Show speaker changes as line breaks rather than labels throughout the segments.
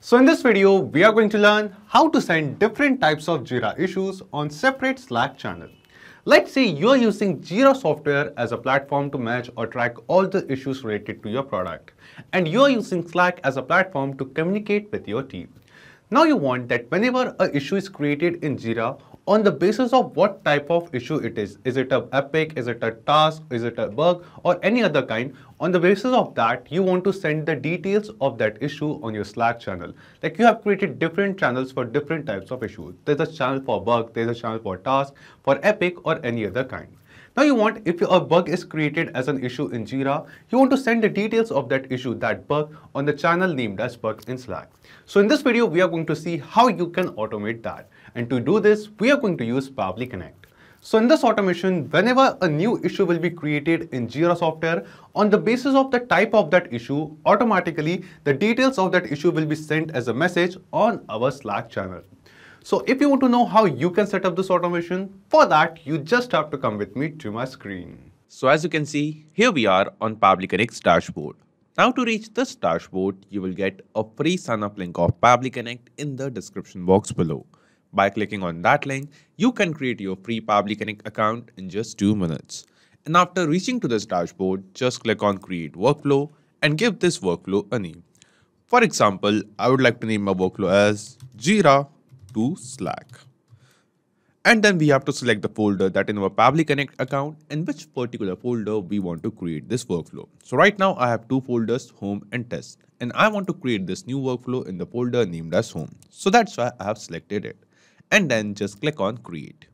So in this video, we are going to learn how to send different types of Jira issues on separate Slack channel. Let's say you are using Jira software as a platform to manage or track all the issues related to your product, and you are using Slack as a platform to communicate with your team. Now you want that whenever an issue is created in Jira, on the basis of what type of issue it is it an epic, is it a task, is it a bug, or any other kind, on the basis of that, you want to send the details of that issue on your Slack channel. Like you have created different channels for different types of issues. There's a channel for bug, there's a channel for task, for epic, or any other kind. Now you want, if a bug is created as an issue in Jira, you want to send the details of that issue, that bug, on the channel named as bugs in Slack. So in this video, we are going to see how you can automate that. And to do this, we are going to use Pabbly Connect. So in this automation, whenever a new issue will be created in Jira software, on the basis of the type of that issue, automatically the details of that issue will be sent as a message on our Slack channel. So if you want to know how you can set up this automation, for that, you just have to come with me to my screen.
So as you can see, here we are on Pabbly Connect's dashboard. Now to reach this dashboard, you will get a free sign-up link of Pabbly Connect in the description box below. By clicking on that link, you can create your free Pabbly Connect account in just 2 minutes. And after reaching to this dashboard, just click on Create Workflow and give this workflow a name. For example, I would like to name my workflow as Jira To Slack. And then we have to select the folder that in our Pabbly Connect account and which particular folder we want to create this workflow. So right now I have 2 folders, Home and Test. And I want to create this new workflow in the folder named as Home. So that's why I have selected it. And then just click on Create.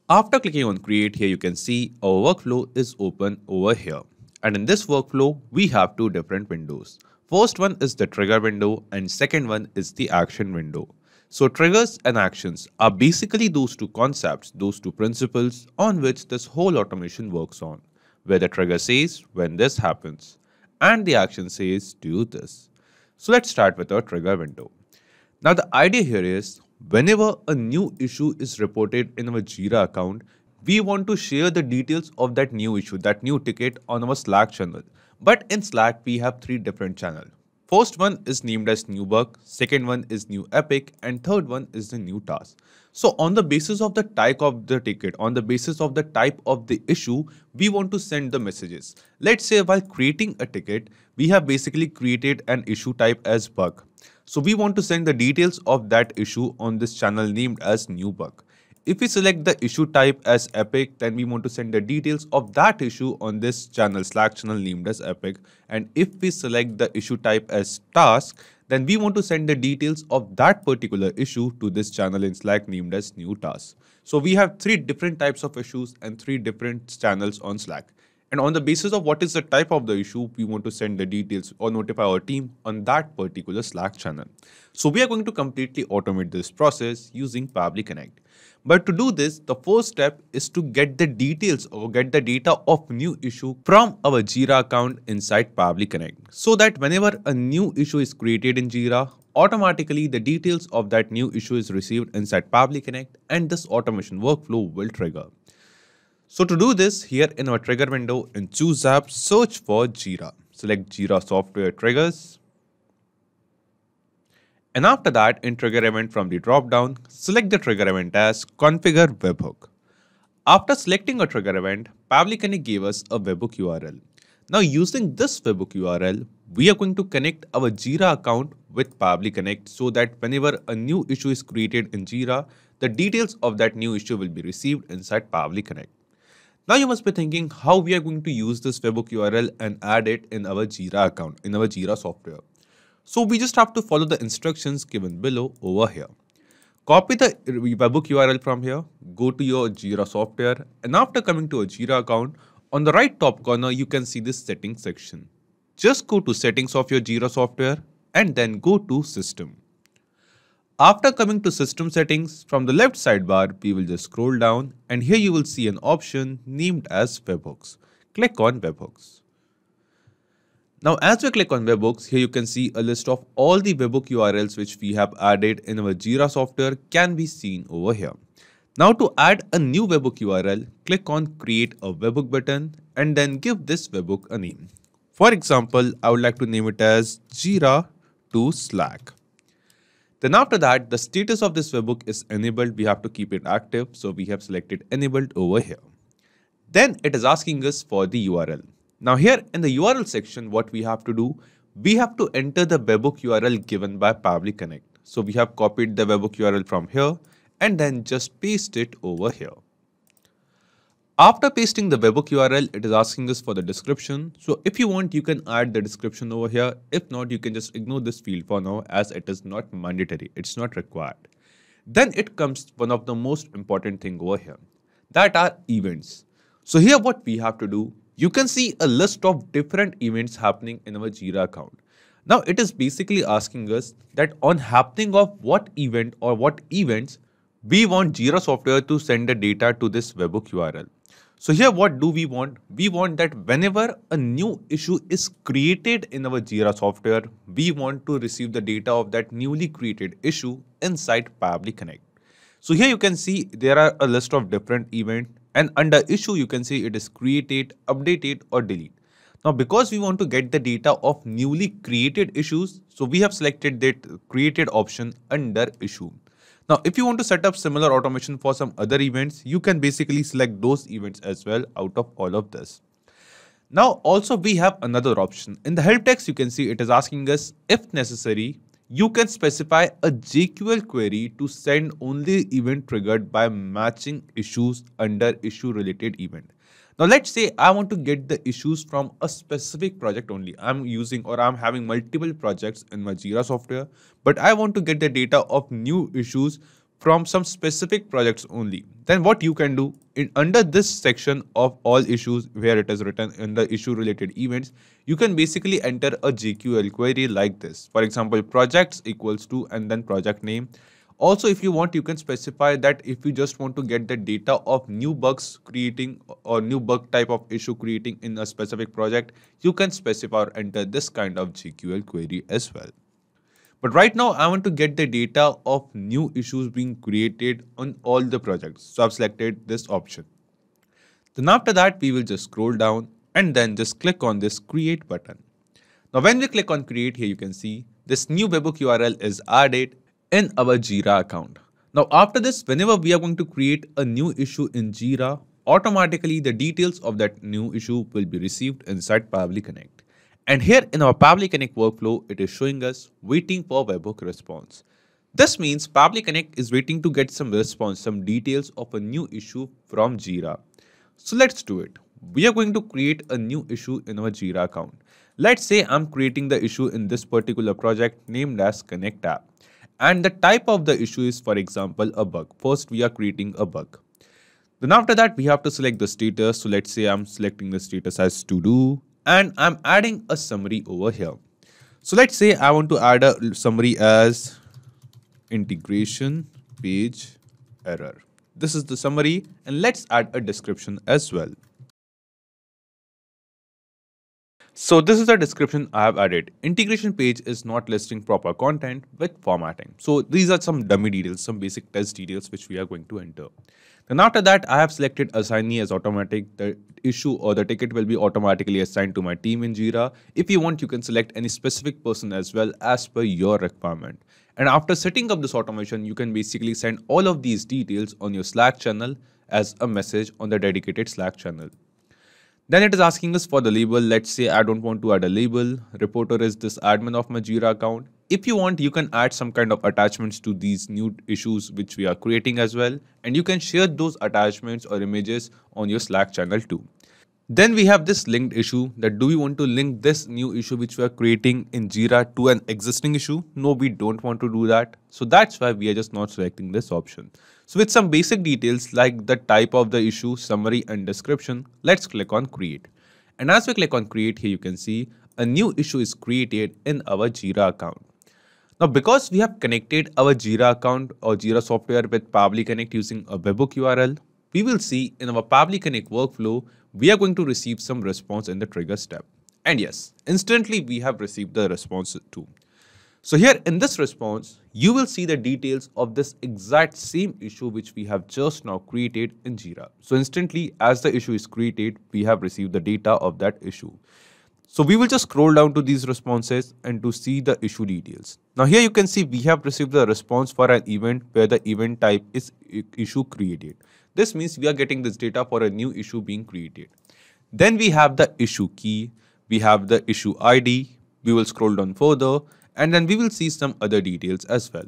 After clicking on Create, here you can see our workflow is open over here. And in this workflow, we have 2 different windows. First one is the trigger window and second one is the action window. So triggers and actions are basically those 2 concepts, those 2 principles on which this whole automation works on, where the trigger says when this happens and the action says do this. So let's start with our trigger window. Now the idea here is whenever a new issue is reported in our Jira account, we want to share the details of that new issue, that new ticket on our Slack channel. But in Slack, we have 3 different channels. First one is named as new bug, second one is new epic, and third one is the new task. So on the basis of the type of the ticket, on the basis of the type of the issue, we want to send the messages. Let's say while creating a ticket, we have basically created an issue type as bug. So we want to send the details of that issue on this channel named as new bug. If we select the issue type as epic, then we want to send the details of that issue on this channel, Slack channel named as epic. And if we select the issue type as task, then we want to send the details of that particular issue to this channel in Slack named as new task. So we have 3 different types of issues and 3 different channels on Slack. And on the basis of what is the type of the issue, we want to send the details or notify our team on that particular Slack channel. So we are going to completely automate this process using Pabbly Connect. But to do this, the first step is to get the details or get the data of new issue from our Jira account inside Pabbly Connect. So that whenever a new issue is created in Jira, automatically the details of that new issue is received inside Pabbly Connect and this automation workflow will trigger. So to do this, here in our trigger window in Choose App, search for Jira. Select Jira Software Triggers. And after that, in Trigger Event from the drop-down, select the trigger event as Configure Webhook. After selecting a trigger event, Pabbly Connect gave us a webhook URL. Now using this webhook URL, we are going to connect our Jira account with Pabbly Connect so that whenever a new issue is created in Jira, the details of that new issue will be received inside Pabbly Connect. Now you must be thinking how we are going to use this webhook URL and add it in our Jira account, in our Jira software. So we just have to follow the instructions given below over here. Copy the webhook URL from here, go to your Jira software, and after coming to a Jira account, on the right top corner, you can see this settings section. Just go to settings of your Jira software and then go to system. After coming to system settings, from the left sidebar, we will just scroll down and here you will see an option named as webhooks. Click on webhooks. Now as we click on webhooks, here you can see a list of all the webhook URLs which we have added in our Jira software can be seen over here. Now to add a new webhook URL, click on Create a Webhook button and then give this webhook a name. For example, I would like to name it as Jira To Slack. Then after that, the status of this webhook is enabled. We have to keep it active. So we have selected enabled over here. Then it is asking us for the URL. Now here in the URL section, what we have to do, we have to enter the webhook URL given by Pabbly Connect. So we have copied the webhook URL from here and then just paste it over here. After pasting the webhook URL, it is asking us for the description. So if you want, you can add the description over here. If not, you can just ignore this field for now as it is not mandatory. It's not required. Then it comes one of the most important thing over here, that are events. So here what we have to do, you can see a list of different events happening in our Jira account. Now it is basically asking us that on happening of what event or what events, we want Jira software to send the data to this webhook URL. So here what do we want? We want that whenever a new issue is created in our Jira software, we want to receive the data of that newly created issue inside Pabbly Connect. So here you can see there are a list of different events, and under issue you can see it is created, updated or delete. Now because we want to get the data of newly created issues, so we have selected that created option under issue. Now if you want to set up similar automation for some other events, you can basically select those events as well out of all of this. Now also we have another option. In the help text you can see it is asking us if necessary, you can specify a JQL query to send only event triggered by matching issues under issue related event. Now let's say I want to get the issues from a specific project only. I'm having multiple projects in my Jira software, but I want to get the data of new issues from some specific projects only. Then what you can do, under this section of all issues where it is written in the issue related events, you can basically enter a JQL query like this. For example, projects equals to and then project name. Also, if you want, you can specify that if you just want to get the data of new bugs creating or new bug type of issue creating in a specific project, you can specify or enter this kind of JQL query as well. But right now, I want to get the data of new issues being created on all the projects. So I've selected this option. Then after that, we will just scroll down and then just click on this create button. Now, when we click on create here, you can see this new webhook URL is added in our Jira account. Now, after this, whenever we are going to create a new issue in Jira, automatically the details of that new issue will be received inside Pabbly Connect. And here in our Pabbly Connect workflow, it is showing us waiting for webhook response. This means Pabbly Connect is waiting to get some response, some details of a new issue from Jira. So let's do it. We are going to create a new issue in our Jira account. Let's say I'm creating the issue in this particular project named as Connect app. And the type of the issue is, for example, a bug. First, we are creating a bug. Then after that, we have to select the status. So let's say I'm selecting the status as to do. And I'm adding a summary over here. So let's say I want to add a summary as integration page error. This is the summary, and let's add a description as well. So this is the description I have added. Integration page is not listing proper content with formatting. So these are some dummy details, some basic test details which we are going to enter. Then after that, I have selected assignee as automatic. The issue or the ticket will be automatically assigned to my team in Jira. If you want, you can select any specific person as well as per your requirement. And after setting up this automation, you can basically send all of these details on your Slack channel as a message on the dedicated Slack channel. Then it is asking us for the label. Let's say I don't want to add a label. Reporter is this admin of my Jira account. If you want, you can add some kind of attachments to these new issues which we are creating as well. And you can share those attachments or images on your Slack channel too. Then we have this linked issue, that do we want to link this new issue which we are creating in Jira to an existing issue? No, we don't want to do that. So that's why we are just not selecting this option. So with some basic details like the type of the issue, summary and description, let's click on create. And as we click on create, here you can see a new issue is created in our Jira account. Now, because we have connected our Jira account or Jira software with Pabbly Connect using a webhook URL, we will see in our Pabbly Connect workflow, we are going to receive some response in the trigger step. And yes, instantly we have received the response too. So here in this response, you will see the details of this exact same issue which we have just now created in Jira. So instantly, as the issue is created, we have received the data of that issue. So we will just scroll down to these responses and to see the issue details. Now here you can see we have received the response for an event where the event type is issue created. This means we are getting this data for a new issue being created. Then we have the issue key, we have the issue ID, we will scroll down further and then we will see some other details as well.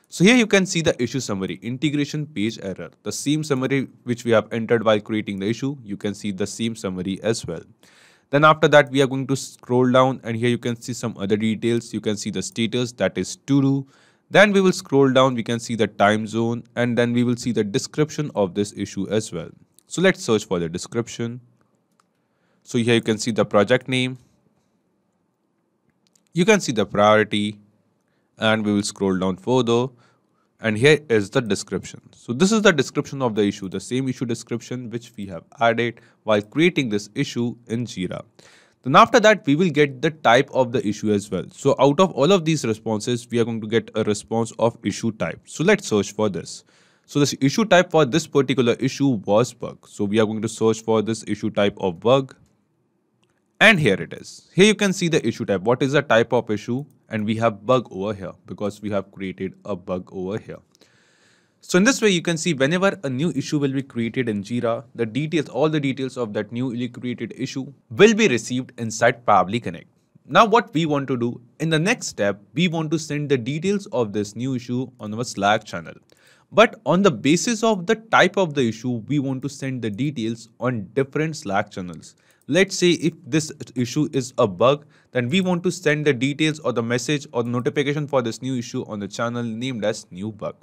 So here you can see the issue summary, integration page error, the same summary which we have entered while creating the issue, you can see the same summary as well. Then after that, we are going to scroll down and here you can see some other details. You can see the status, that is to do. Then we will scroll down, we can see the time zone and then we will see the description of this issue as well. So let's search for the description. So here you can see the project name. You can see the priority and we will scroll down further. And here is the description. So this is the description of the issue, the same issue description which we have added while creating this issue in Jira. Then after that, we will get the type of the issue as well. So out of all of these responses, we are going to get a response of issue type. So let's search for this. So this issue type for this particular issue was bug. So we are going to search for this issue type of bug. And here it is. Here you can see the issue type. What is the type of issue? And we have bug over here because we have created a bug over here. So in this way, you can see whenever a new issue will be created in Jira, the details, all the details of that newly created issue will be received inside Pabbly Connect. Now what we want to do in the next step, we want to send the details of this new issue on our Slack channel. But on the basis of the type of the issue, we want to send the details on different Slack channels. Let's say if this issue is a bug, then we want to send the details or the message or the notification for this new issue on the channel named as new bug.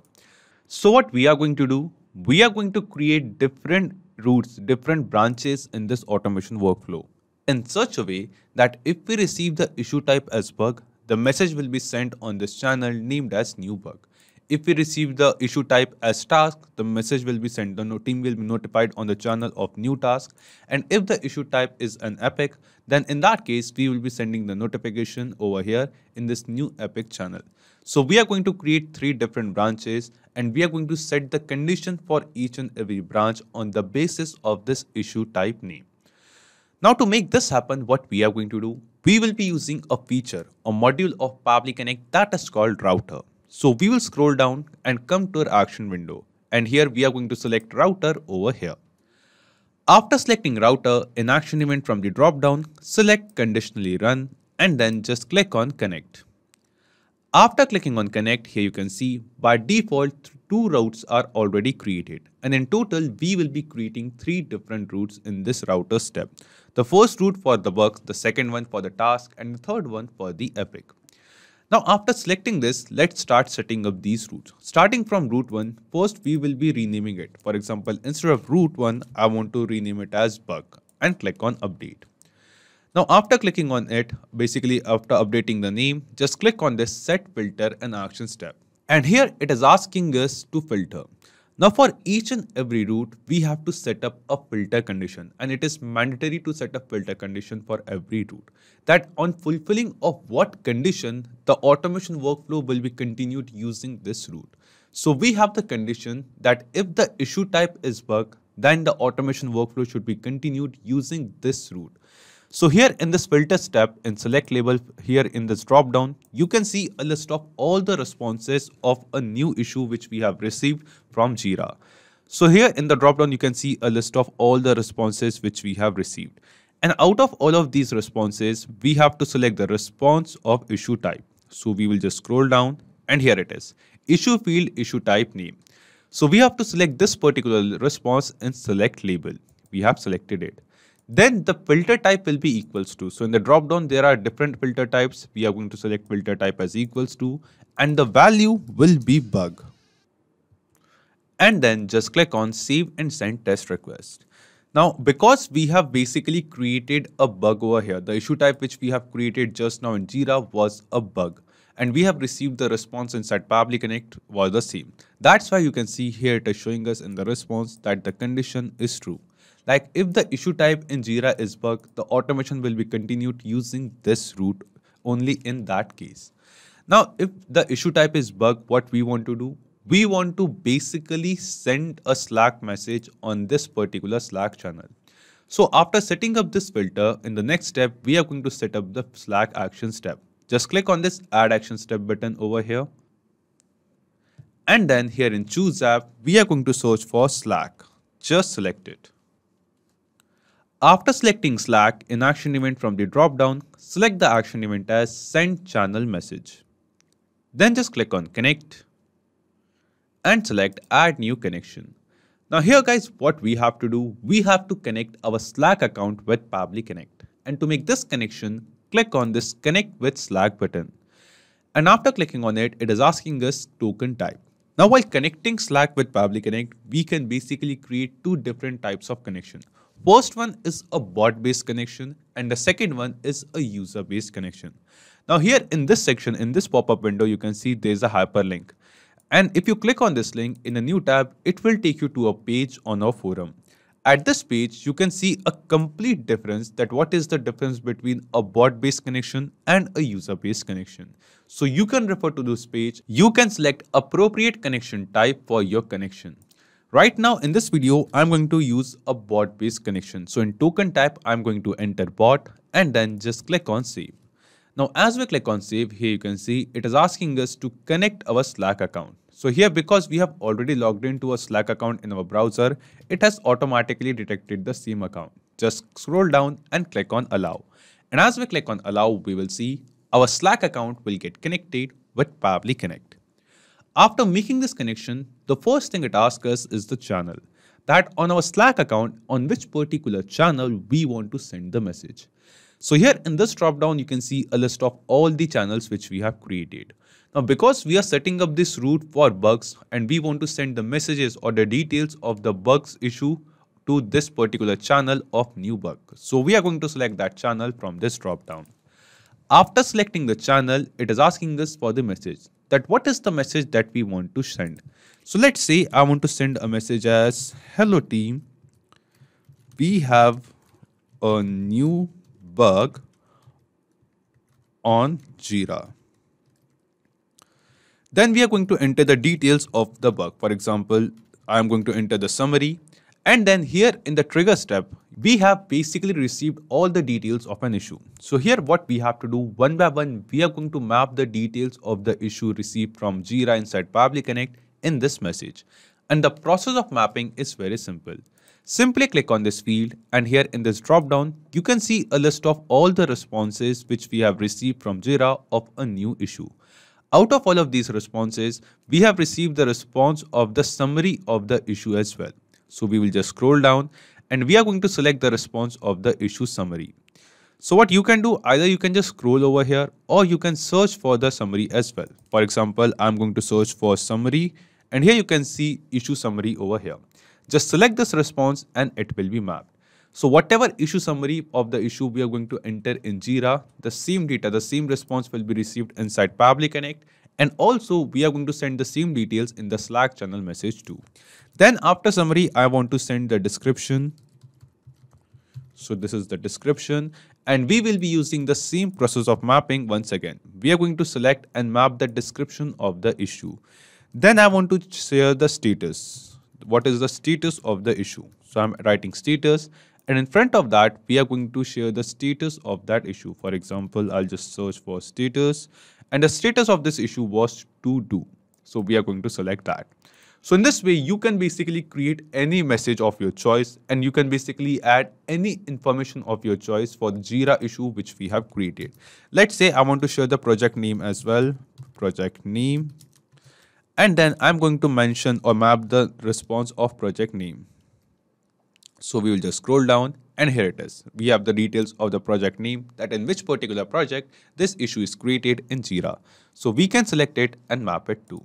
So what we are going to do, we are going to create different routes, different branches in this automation workflow in such a way that if we receive the issue type as bug, the message will be sent on this channel named as new bug. If we receive the issue type as task, the message will be sent, the team will be notified on the channel of new task. And if the issue type is an epic, then in that case, we will be sending the notification over here in this new epic channel. So we are going to create 3 different branches and we are going to set the condition for each and every branch on the basis of this issue type name. Now to make this happen, what we are going to do, we will be using a feature, a module of Pabbly Connect that is called router. So we will scroll down and come to our action window. And here we are going to select router over here. After selecting router in action event from the drop down, select conditionally run and then just click on connect. After clicking on connect, here you can see by default 2 routes are already created. And in total, we will be creating 3 different routes in this router step. The first route for the bugs, the second one for the task and the third one for the epic. Now after selecting this, let's start setting up these routes. Starting from route 1, first we will be renaming it. For example, instead of route 1, I want to rename it as bug and click on update. Now after clicking on it, basically after updating the name, just click on this set filter and action step. And here it is asking us to filter. Now for each and every route, we have to set up a filter condition and it is mandatory to set a filter condition for every route. That on fulfilling of what condition, the automation workflow will be continued using this route. So we have the condition that if the issue type is bug, then the automation workflow should be continued using this route. So here in this filter step in select label, here in this drop down, you can see a list of all the responses of a new issue which we have received from Jira. So here in the drop down, you can see a list of all the responses which we have received. And out of all of these responses, we have to select the response of issue type. So we will just scroll down and here it is, issue field, issue type name. So we have to select this particular response in select label. We have selected it. Then the filter type will be equals to. So in the drop down, there are different filter types. We are going to select filter type as equals to, and the value will be bug. And then just click on save and send test request. Now, because we have basically created a bug over here, the issue type which we have created just now in Jira was a bug. And we have received the response inside Pabbly Connect was the same. That's why you can see here it is showing us in the response that the condition is true. Like if the issue type in Jira is bug, the automation will be continued using this route only in that case. Now, if the issue type is bug, what we want to do? We want to basically send a Slack message on this particular Slack channel. So after setting up this filter, in the next step, we are going to set up the Slack action step. Just click on this add action step button over here. And then here in choose app, we are going to search for Slack. Just select it. After selecting Slack in action event from the drop-down, select the action event as send channel message. Then just click on connect and select add new connection. Now here guys, what we have to do, we have to connect our Slack account with Pabbly Connect. And to make this connection, click on this connect with Slack button. And after clicking on it, it is asking us token type. Now while connecting Slack with Pabbly Connect, we can basically create two different types of connection. First one is a bot-based connection and the second one is a user-based connection. Now here in this section, in this pop-up window, you can see there's a hyperlink. And if you click on this link in a new tab, it will take you to a page on our forum. At this page, you can see a complete difference that what is the difference between a bot-based connection and a user-based connection. So you can refer to this page. You can select appropriate connection type for your connection. Right now in this video, I'm going to use a bot-based connection. So in token type, I'm going to enter bot and then just click on save. Now as we click on save, here you can see it is asking us to connect our Slack account. So here, because we have already logged into a Slack account in our browser, it has automatically detected the same account. Just scroll down and click on allow. And as we click on allow, we will see our Slack account will get connected with Pabbly Connect. After making this connection, the first thing it asks us is the channel. That on our Slack account, on which particular channel we want to send the message. So here in this drop down, you can see a list of all the channels which we have created. Now, because we are setting up this route for bugs and we want to send the messages or the details of the bugs issue to this particular channel of new bug. So we are going to select that channel from this drop down. After selecting the channel, it is asking us for the message. That what is the message that we want to send. So let's say I want to send a message as hello team, we have a new bug on Jira. Then we are going to enter the details of the bug. For example, I am going to enter the summary. And then here in the trigger step, we have basically received all the details of an issue. So here what we have to do one by one, we are going to map the details of the issue received from Jira inside Pabbly Connect in this message. And the process of mapping is very simple. Simply click on this field and here in this drop down, you can see a list of all the responses which we have received from Jira of a new issue. Out of all of these responses, we have received the response of the summary of the issue as well. So we will just scroll down and we are going to select the response of the issue summary. So what you can do, either you can just scroll over here or you can search for the summary as well. For example, I'm going to search for summary and here you can see issue summary over here. Just select this response and it will be mapped. So whatever issue summary of the issue we are going to enter in Jira, the same data, the same response will be received inside Pabbly Connect. And also we are going to send the same details in the Slack channel message too. Then after summary, I want to send the description. So this is the description and we will be using the same process of mapping once again. We are going to select and map the description of the issue. Then I want to share the status. What is the status of the issue? So I'm writing status and in front of that, we are going to share the status of that issue. For example, I'll just search for status and the status of this issue was to do. So we are going to select that. So in this way, you can basically create any message of your choice and you can basically add any information of your choice for the Jira issue which we have created. Let's say I want to share the project name as well, project name. And then I'm going to mention or map the response of project name. So we will just scroll down and here it is. We have the details of the project name, that in which particular project this issue is created in Jira. So we can select it and map it too.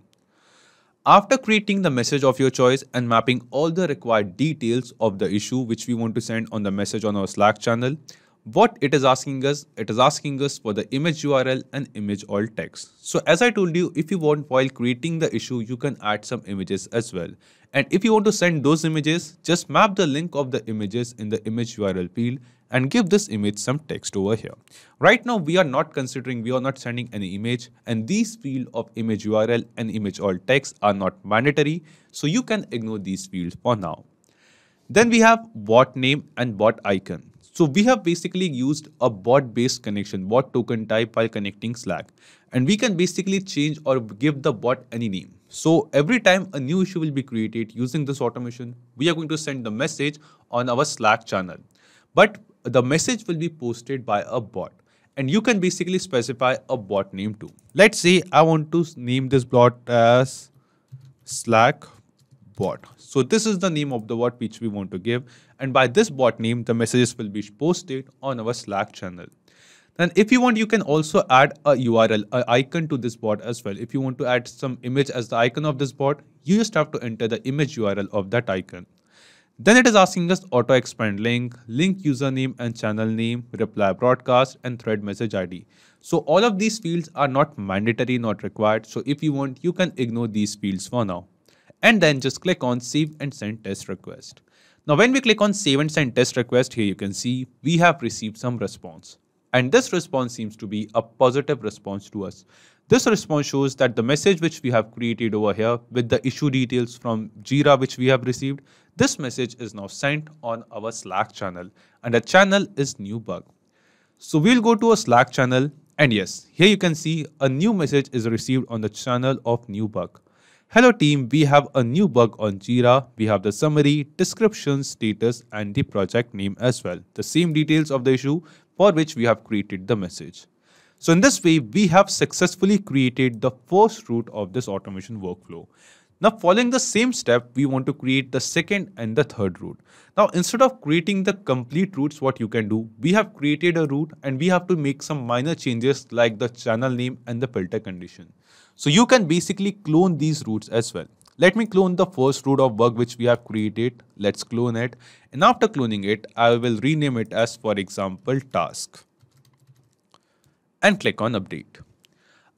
After creating the message of your choice and mapping all the required details of the issue which we want to send on the message on our Slack channel, what it is asking us for the image URL and image alt text. So as I told you, if you want, while creating the issue, you can add some images as well. And if you want to send those images, just map the link of the images in the image URL field and give this image some text over here. Right now, we are not sending any image, and these fields of image URL and image alt text are not mandatory. So you can ignore these fields for now. Then we have bot name and bot icon. So we have basically used a bot based connection, bot token type while connecting Slack. And we can basically change or give the bot any name. So every time a new issue will be created using this automation, we are going to send the message on our Slack channel. But the message will be posted by a bot. And you can basically specify a bot name too. Let's say I want to name this bot as Slack bot. So this is the name of the bot which we want to give. And by this bot name, the messages will be posted on our Slack channel. Then if you want, you can also add a URL, an icon to this bot as well. If you want to add some image as the icon of this bot, you just have to enter the image URL of that icon. Then it is asking us auto expand link username and channel name, reply broadcast and thread message ID. So all of these fields are not mandatory, not required. So if you want, you can ignore these fields for now. And then just click on save and send test request. Now when we click on save and send test request, here you can see we have received some response. And this response seems to be a positive response to us. This response shows that the message which we have created over here with the issue details from Jira which we have received, this message is now sent on our Slack channel and the channel is new bug. So we'll go to a Slack channel and yes, here you can see a new message is received on the channel of new bug. Hello team, we have a new bug on Jira. We have the summary, description, status and the project name as well. The same details of the issue for which we have created the message. So in this way, we have successfully created the first route of this automation workflow. Now following the same step, we want to create the second and the third route. Now instead of creating the complete routes, what you can do, we have created a route and we have to make some minor changes like the channel name and the filter condition. So you can basically clone these routes as well. Let me clone the first route of bug which we have created. Let's clone it. And after cloning it, I will rename it as, for example, task. And click on update.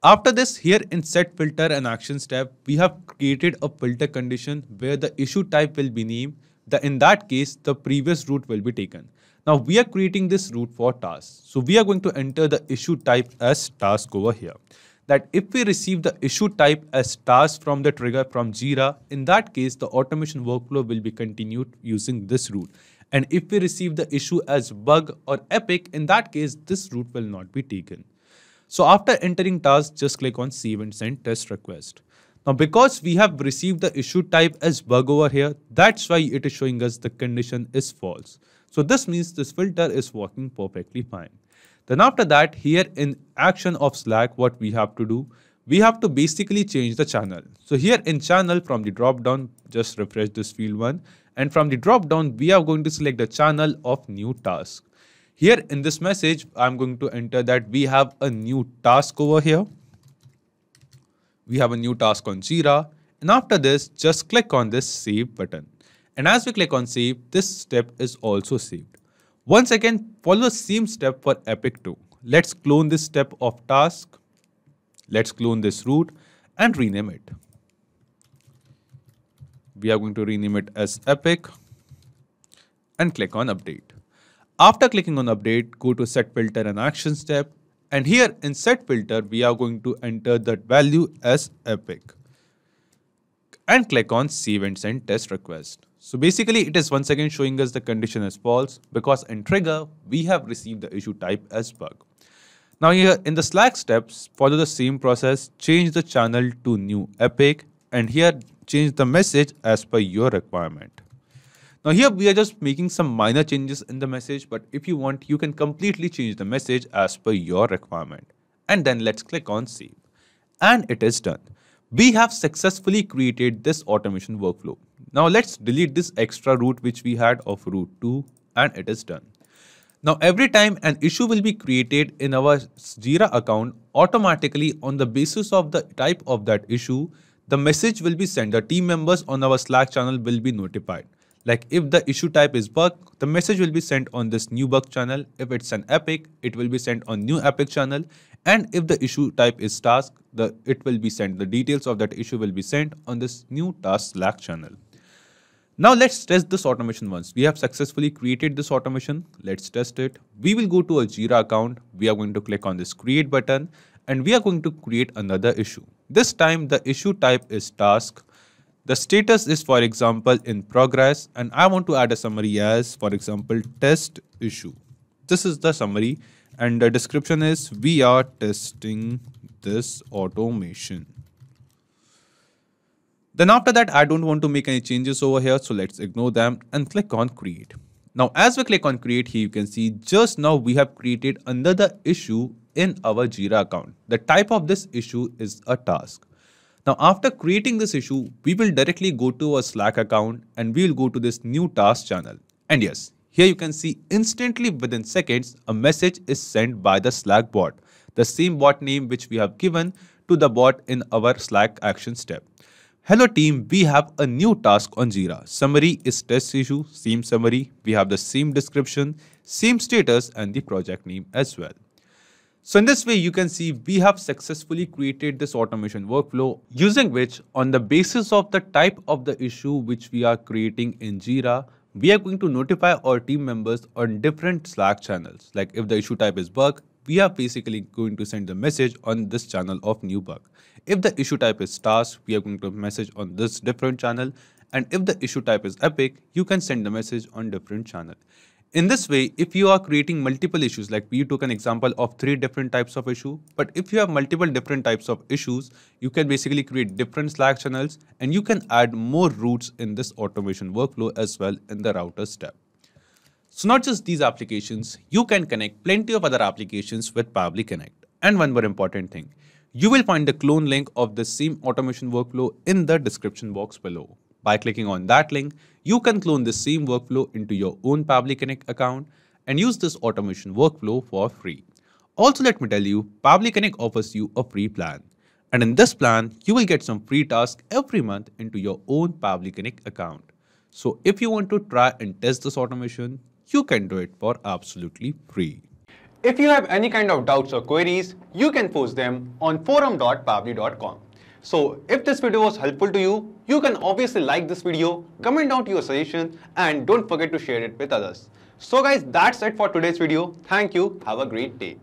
After this, here in set filter and actions tab, we have created a filter condition where the issue type will be named. In that case, the previous route will be taken. Now we are creating this route for task. So we are going to enter the issue type as task over here. That if we receive the issue type as task from the trigger from Jira, in that case, the automation workflow will be continued using this route. And if we receive the issue as bug or epic, in that case, this route will not be taken. So after entering task, just click on save and send test request. Now because we have received the issue type as bug over here, that's why it is showing us the condition is false. So this means this filter is working perfectly fine. Then after that, here in action of Slack, what we have to do, we have to basically change the channel. So here in channel from the drop down, just refresh this field one. And from the drop down, we are going to select the channel of new task. Here in this message, I'm going to enter that we have a new task over here. We have a new task on Jira. And after this, just click on this save button. And as we click on save, this step is also saved. Once again, follow the same step for Epic too. Let's clone this step of task. Let's clone this route and rename it. We are going to rename it as Epic and click on update. After clicking on update, go to set filter and action step. And here in set filter, we are going to enter that value as Epic and click on save and send test request. So basically it is once again showing us the condition is false because in trigger, we have received the issue type as bug. Now here in the Slack steps, follow the same process, change the channel to new epic and here change the message as per your requirement. Now here we are just making some minor changes in the message, but if you want, you can completely change the message as per your requirement. And then let's click on save. And it is done. We have successfully created this automation workflow. Now let's delete this extra route which we had of route 2 and it is done. Now every time an issue will be created in our Jira account, automatically on the basis of the type of that issue, the message will be sent. The team members on our Slack channel will be notified. Like if the issue type is bug, the message will be sent on this new bug channel. If it's an epic, it will be sent on new epic channel. And if the issue type is task, it will be sent. The details of that issue will be sent on this new task Slack channel. Now let's test this automation once. We have successfully created this automation. Let's test it. We will go to a Jira account. We are going to click on this create button and we are going to create another issue. This time the issue type is task. The status is, for example, in progress, and I want to add a summary as, for example, test issue. This is the summary, and the description is we are testing this automation. Then after that, I don't want to make any changes over here, so let's ignore them and click on create. Now, as we click on create here, you can see just now we have created another issue in our Jira account. The type of this issue is a task. Now, after creating this issue, we will directly go to our Slack account and we will go to this new task channel. And yes, here you can see instantly within seconds, a message is sent by the Slack bot, the same bot name which we have given to the bot in our Slack action step. Hello team, we have a new task on Jira. Summary is test issue, same summary. We have the same description, same status and the project name as well. So in this way, you can see we have successfully created this automation workflow using which on the basis of the type of the issue which we are creating in Jira, we are going to notify our team members on different Slack channels. Like if the issue type is bug, we are basically going to send the message on this channel of new bug. If the issue type is task, we are going to message on this different channel. And if the issue type is epic, you can send the message on different channel. In this way, if you are creating multiple issues, like we took an example of 3 different types of issue, but if you have multiple different types of issues, you can basically create different Slack channels and you can add more routes in this automation workflow as well in the router step. So not just these applications, you can connect plenty of other applications with Pabbly Connect. And one more important thing, you will find the clone link of the same automation workflow in the description box below. By clicking on that link, you can clone the same workflow into your own Pabbly Connect account and use this automation workflow for free. Also, let me tell you, Pabbly Connect offers you a free plan. And in this plan, you will get some free tasks every month into your own Pabbly Connect account. So if you want to try and test this automation, you can do it for absolutely free.
If you have any kind of doubts or queries, you can post them on forum.pabbly.com. So if this video was helpful to you, you can obviously like this video, comment down your suggestion and don't forget to share it with others. So guys, that's it for today's video. Thank you. Have a great day.